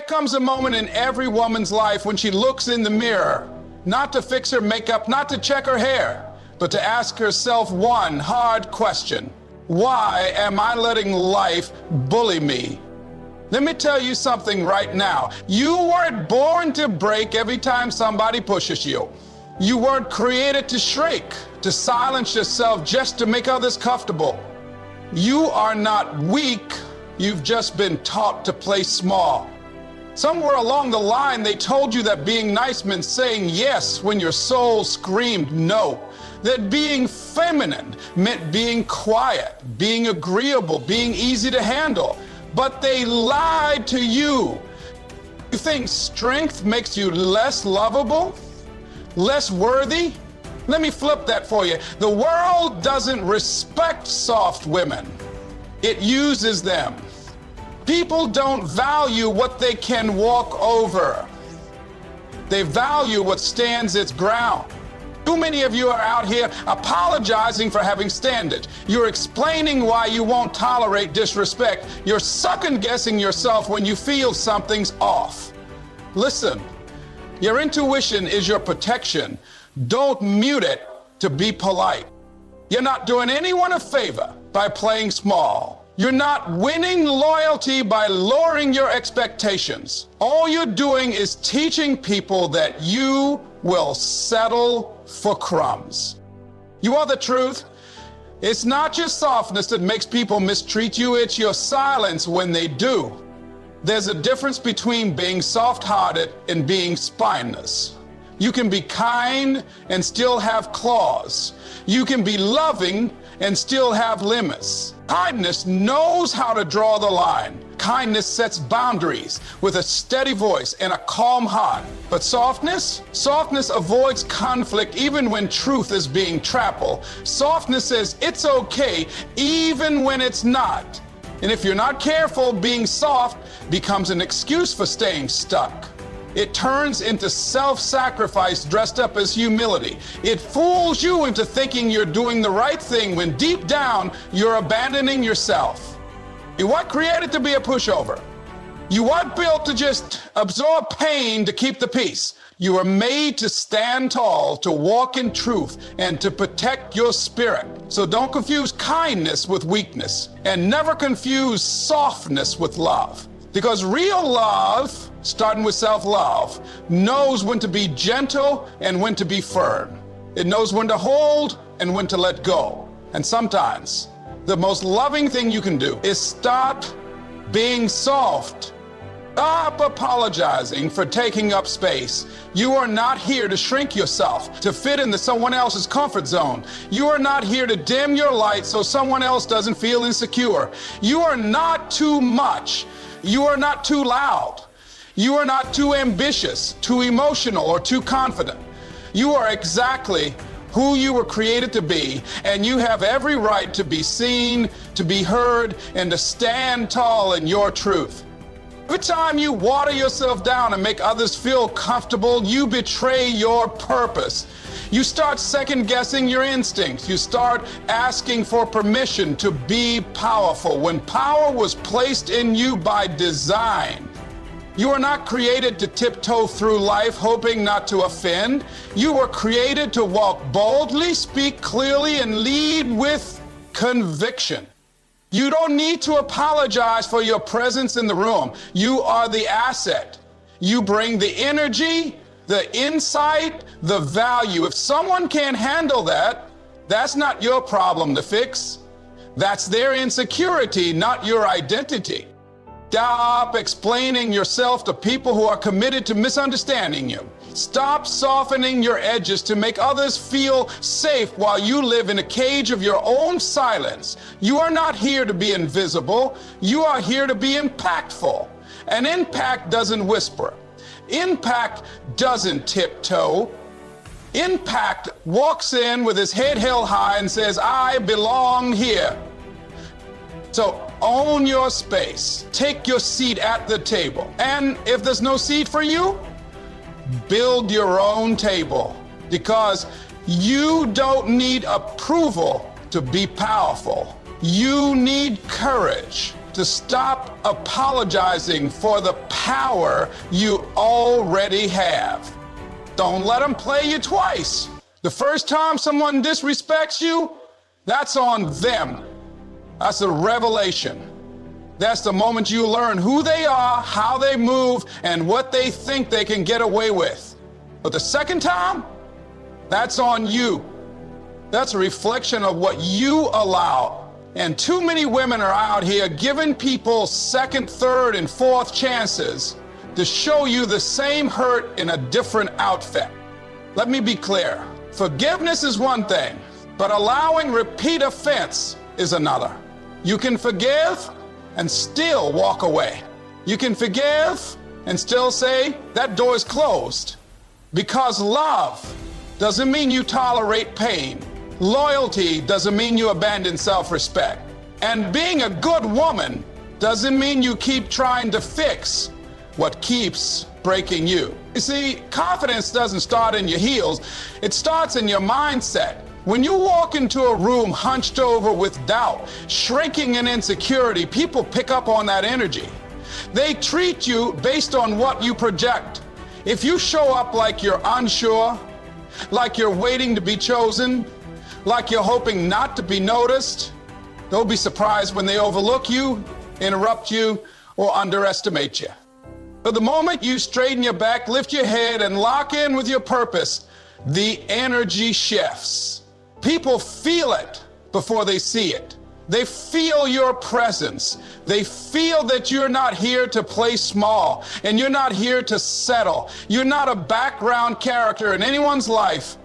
comes a moment in every woman's life when she looks in the mirror, not to fix her makeup, not to check her hair, but to ask herself one hard question. Why am I letting life bully me? Let me tell you something right now. You weren't born to break every time somebody pushes you. You weren't created to shrink, to silence yourself just to make others comfortable. You are not weak. You've just been taught to play small. Somewhere along the line, they told you that being nice meant saying yes when your soul screamed no. That being feminine meant being quiet, being agreeable, being easy to handle. But they lied to you. You think strength makes you less lovable, less worthy? Let me flip that for you. The world doesn't respect soft women. It uses them. People don't value what they can walk over. They value what stands its ground. Too many of you are out here apologizing for having standards. You're explaining why you won't tolerate disrespect. You're second-guessing yourself when you feel something's off. Listen, your intuition is your protection. Don't mute it to be polite. You're not doing anyone a favor by playing small. You're not winning loyalty by lowering your expectations. All you're doing is teaching people that you will settle for crumbs. You are the truth. It's not your softness that makes people mistreat you, it's your silence when they do. There's a difference between being soft-hearted and being spineless. You can be kind and still have claws. You can be loving and still have limits. Kindness knows how to draw the line. Kindness sets boundaries with a steady voice and a calm heart. But softness avoids conflict even when truth is being trampled. Softness says it's okay even when it's not. And if you're not careful, being soft becomes an excuse for staying stuck. It turns into self-sacrifice dressed up as humility. It fools you into thinking you're doing the right thing when deep down you're abandoning yourself. You weren't created to be a pushover. You weren't built to just absorb pain to keep the peace. You were made to stand tall, to walk in truth, and to protect your spirit. So don't confuse kindness with weakness, and never confuse softness with love. Because real love, starting with self-love, knows when to be gentle and when to be firm. It knows when to hold and when to let go. And sometimes, the most loving thing you can do is stop being soft. Stop apologizing for taking up space. You are not here to shrink yourself, to fit into someone else's comfort zone. You are not here to dim your light so someone else doesn't feel insecure. You are not too much. You are not too loud. You are not too ambitious, too emotional, or too confident. You are exactly who you were created to be, and you have every right to be seen, to be heard, and to stand tall in your truth. Every time you water yourself down and make others feel comfortable, you betray your purpose. You start second-guessing your instincts. You start asking for permission to be powerful when power was placed in you by design. You are not created to tiptoe through life hoping not to offend. You were created to walk boldly, speak clearly, and lead with conviction. You don't need to apologize for your presence in the room. You are the asset. You bring the energy, the insight, the value. If someone can't handle that, that's not your problem to fix. That's their insecurity, not your identity. Stop explaining yourself to people who are committed to misunderstanding you. Stop softening your edges to make others feel safe while you live in a cage of your own silence. You are not here to be invisible. You are here to be impactful. And impact doesn't whisper. Impact doesn't tiptoe. Impact walks in with his head held high and says, I belong here. So own your space. Take your seat at the table. And if there's no seat for you, build your own table, because you don't need approval to be powerful. You need courage to stop apologizing for the power you already have. Don't let them play you twice. The first time someone disrespects you, that's on them. That's a revelation. That's the moment you learn who they are, how they move, and what they think they can get away with. But the second time, that's on you. That's a reflection of what you allow. And too many women are out here giving people second, third, and fourth chances to show you the same hurt in a different outfit. Let me be clear. Forgiveness is one thing, but allowing repeat offense is another. You can forgive and still walk away. You can forgive and still say, that door is closed. Because love doesn't mean you tolerate pain. Loyalty doesn't mean you abandon self-respect. And being a good woman doesn't mean you keep trying to fix what keeps breaking you. You see, confidence doesn't start in your heels. It starts in your mindset. When you walk into a room hunched over with doubt, shrinking and insecurity, people pick up on that energy. They treat you based on what you project. If you show up like you're unsure, like you're waiting to be chosen, like you're hoping not to be noticed, they'll be surprised when they overlook you, interrupt you, or underestimate you. But the moment you straighten your back, lift your head, and lock in with your purpose, the energy shifts. People feel it before they see it. They feel your presence. They feel that you're not here to play small, and you're not here to settle. You're not a background character in anyone's life.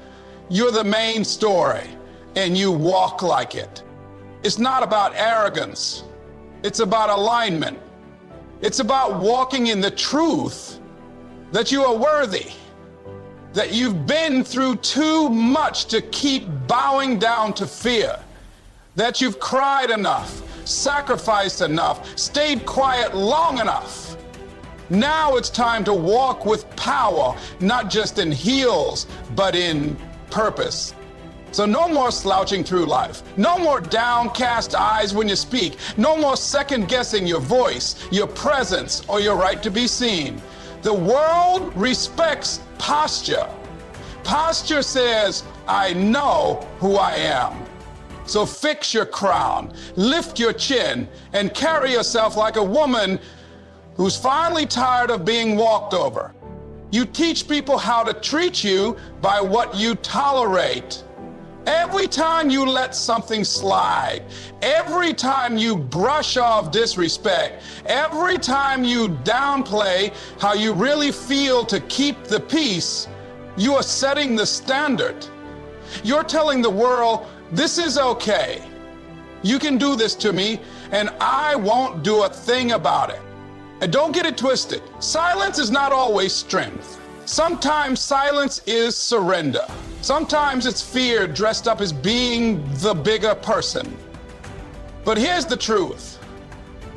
You're the main story, and you walk like it. It's not about arrogance. It's about alignment. It's about walking in the truth that you are worthy, that you've been through too much to keep bowing down to fear, that you've cried enough, sacrificed enough, stayed quiet long enough. Now it's time to walk with power, not just in heels, but in purpose. So no more slouching through life. No more downcast eyes when you speak. No more second guessing your voice, your presence, or your right to be seen. The world respects posture. Posture says, I know who I am. So fix your crown, lift your chin, and carry yourself like a woman who's finally tired of being walked over. You teach people how to treat you by what you tolerate. Every time you let something slide, every time you brush off disrespect, every time you downplay how you really feel to keep the peace, you are setting the standard. You're telling the world, this is okay. You can do this to me, and I won't do a thing about it. And don't get it twisted. Silence is not always strength. Sometimes silence is surrender. Sometimes it's fear dressed up as being the bigger person. But here's the truth.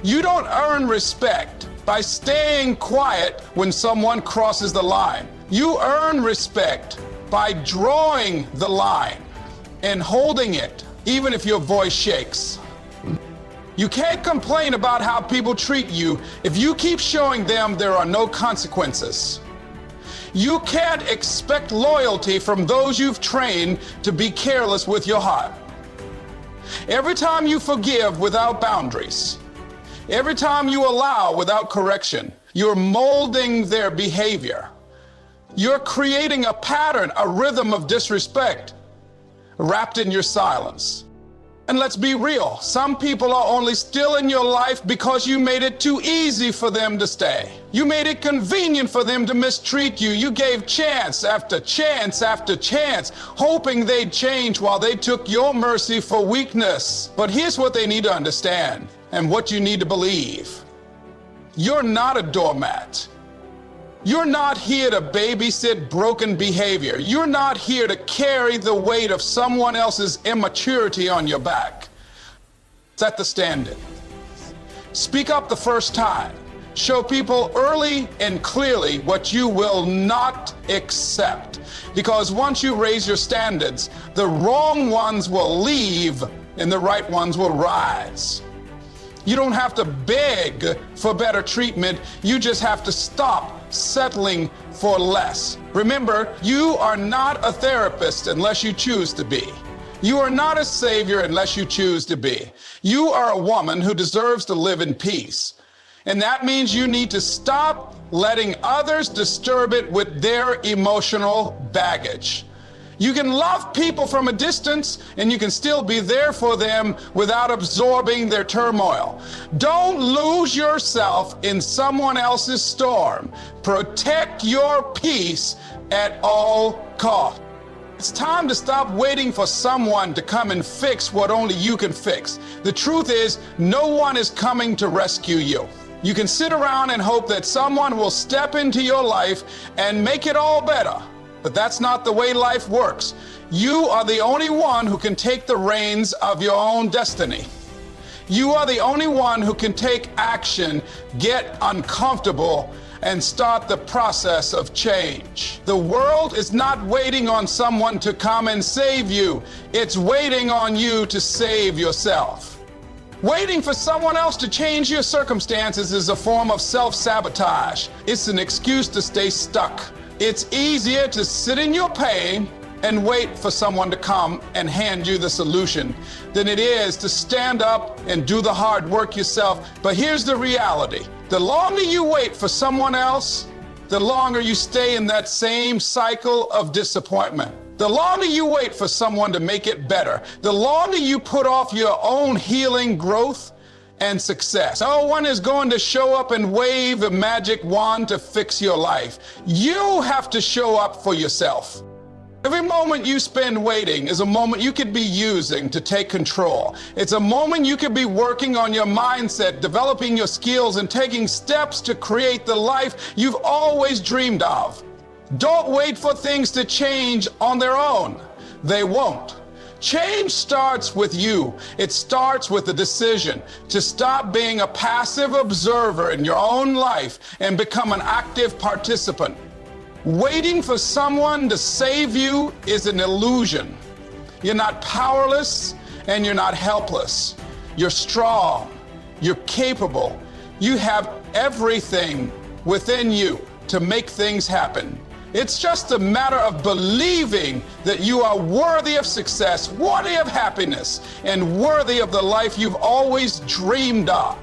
You don't earn respect by staying quiet when someone crosses the line. You earn respect by drawing the line and holding it, even if your voice shakes. You can't complain about how people treat you if you keep showing them there are no consequences. You can't expect loyalty from those you've trained to be careless with your heart. Every time you forgive without boundaries, every time you allow without correction, you're molding their behavior. You're creating a pattern, a rhythm of disrespect wrapped in your silence. And let's be real, some people are only still in your life because you made it too easy for them to stay. You made it convenient for them to mistreat you. You gave chance after chance after chance, hoping they'd change while they took your mercy for weakness. But here's what they need to understand and what you need to believe. You're not a doormat. You're not here to babysit broken behavior. You're not here to carry the weight of someone else's immaturity on your back. Set the standard. Speak up the first time. Show people early and clearly what you will not accept. Because once you raise your standards, the wrong ones will leave and the right ones will rise. You don't have to beg for better treatment. You just have to stop settling for less. Remember, you are not a therapist unless you choose to be. You are not a savior unless you choose to be. You are a woman who deserves to live in peace. And that means you need to stop letting others disturb it with their emotional baggage. You can love people from a distance and you can still be there for them without absorbing their turmoil. Don't lose yourself in someone else's storm. Protect your peace at all costs. It's time to stop waiting for someone to come and fix what only you can fix. The truth is, no one is coming to rescue you. You can sit around and hope that someone will step into your life and make it all better. But that's not the way life works. You are the only one who can take the reins of your own destiny. You are the only one who can take action, get uncomfortable, and start the process of change. The world is not waiting on someone to come and save you. It's waiting on you to save yourself. Waiting for someone else to change your circumstances is a form of self-sabotage. It's an excuse to stay stuck. It's easier to sit in your pain and wait for someone to come and hand you the solution than it is to stand up and do the hard work yourself. But here's the reality. The longer you wait for someone else, the longer you stay in that same cycle of disappointment. The longer you wait for someone to make it better, the longer you put off your own healing, growth, and success. No one is going to show up and wave a magic wand to fix your life. You have to show up for yourself. Every moment you spend waiting is a moment you could be using to take control. It's a moment you could be working on your mindset, developing your skills, and taking steps to create the life you've always dreamed of. Don't wait for things to change on their own. They won't. Change starts with you. It starts with the decision to stop being a passive observer in your own life and become an active participant. Waiting for someone to save you is an illusion. You're not powerless and you're not helpless. You're strong. You're capable. You have everything within you to make things happen. It's just a matter of believing that you are worthy of success, worthy of happiness, and worthy of the life you've always dreamed of.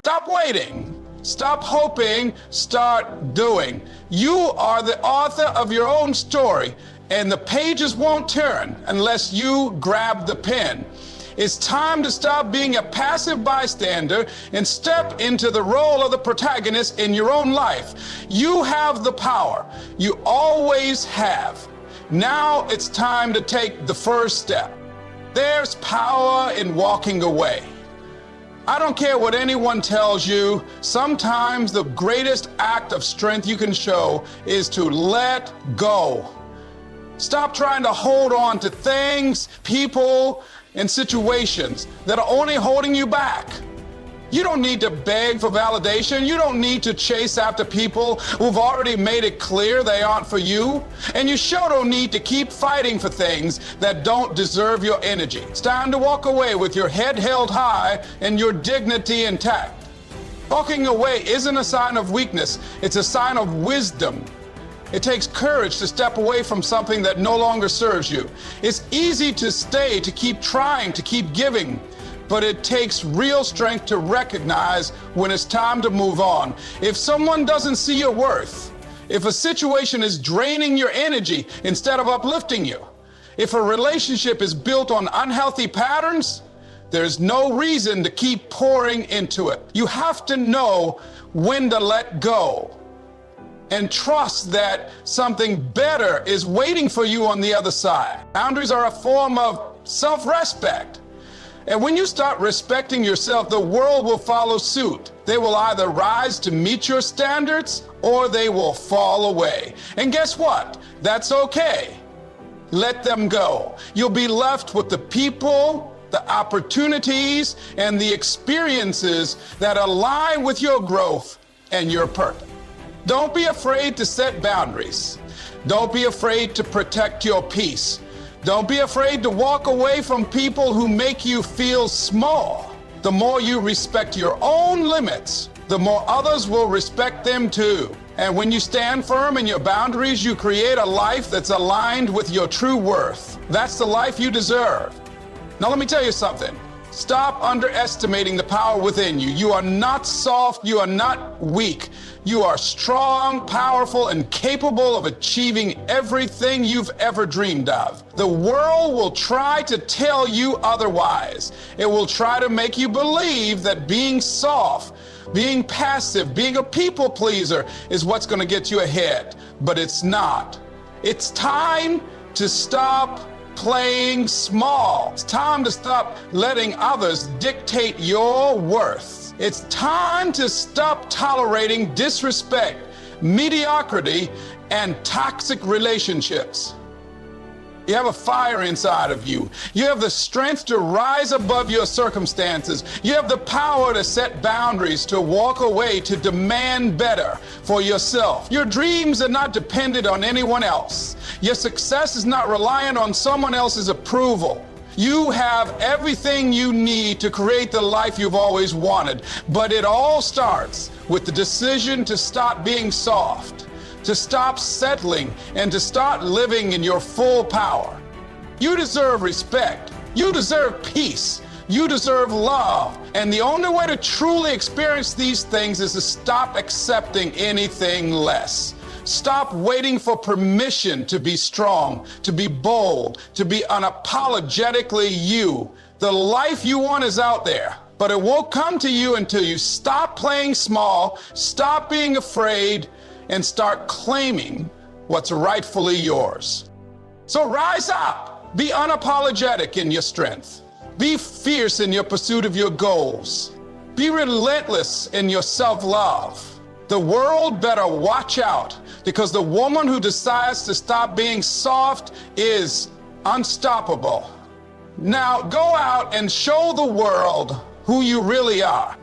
Stop waiting. Stop hoping. Start doing. You are the author of your own story, and the pages won't turn unless you grab the pen. It's time to stop being a passive bystander and step into the role of the protagonist in your own life. You have the power. You always have. Now it's time to take the first step. There's power in walking away. I don't care what anyone tells you. Sometimes the greatest act of strength you can show is to let go. Stop trying to hold on to things, people, and situations that are only holding you back. You don't need to beg for validation. You don't need to chase after people who've already made it clear they aren't for you. And you sure don't need to keep fighting for things that don't deserve your energy. It's time to walk away with your head held high and your dignity intact. Walking away isn't a sign of weakness. It's a sign of wisdom. It takes courage to step away from something that no longer serves you. It's easy to stay, to keep trying, to keep giving, but it takes real strength to recognize when it's time to move on. If someone doesn't see your worth, if a situation is draining your energy instead of uplifting you, if a relationship is built on unhealthy patterns, there's no reason to keep pouring into it. You have to know when to let go and trust that something better is waiting for you on the other side. Boundaries are a form of self-respect. And when you start respecting yourself, the world will follow suit. They will either rise to meet your standards or they will fall away. And guess what? That's okay. Let them go. You'll be left with the people, the opportunities, and the experiences that align with your growth and your purpose. Don't be afraid to set boundaries. Don't be afraid to protect your peace. Don't be afraid to walk away from people who make you feel small. The more you respect your own limits, the more others will respect them too. And when you stand firm in your boundaries, you create a life that's aligned with your true worth. That's the life you deserve. Now let me tell you something. Stop underestimating the power within you. You are not soft, you are not weak. You are strong, powerful, and capable of achieving everything you've ever dreamed of. The world will try to tell you otherwise. It will try to make you believe that being soft, being passive, being a people pleaser is what's going to get you ahead. But it's not. It's time to stop playing small. It's time to stop letting others dictate your worth. It's time to stop tolerating disrespect, mediocrity, and toxic relationships. You have a fire inside of you. You have the strength to rise above your circumstances. You have the power to set boundaries, to walk away, to demand better for yourself. Your dreams are not dependent on anyone else. Your success is not reliant on someone else's approval. You have everything you need to create the life you've always wanted. But it all starts with the decision to stop being soft, to stop settling, and to start living in your full power. You deserve respect. You deserve peace. You deserve love. And the only way to truly experience these things is to stop accepting anything less. Stop waiting for permission to be strong, to be bold, to be unapologetically you. The life you want is out there, but it won't come to you until you stop playing small, stop being afraid, and start claiming what's rightfully yours. So rise up. Be unapologetic in your strength. Be fierce in your pursuit of your goals. Be relentless in your self-love. The world better watch out, because the woman who decides to stop being soft is unstoppable. Now go out and show the world who you really are.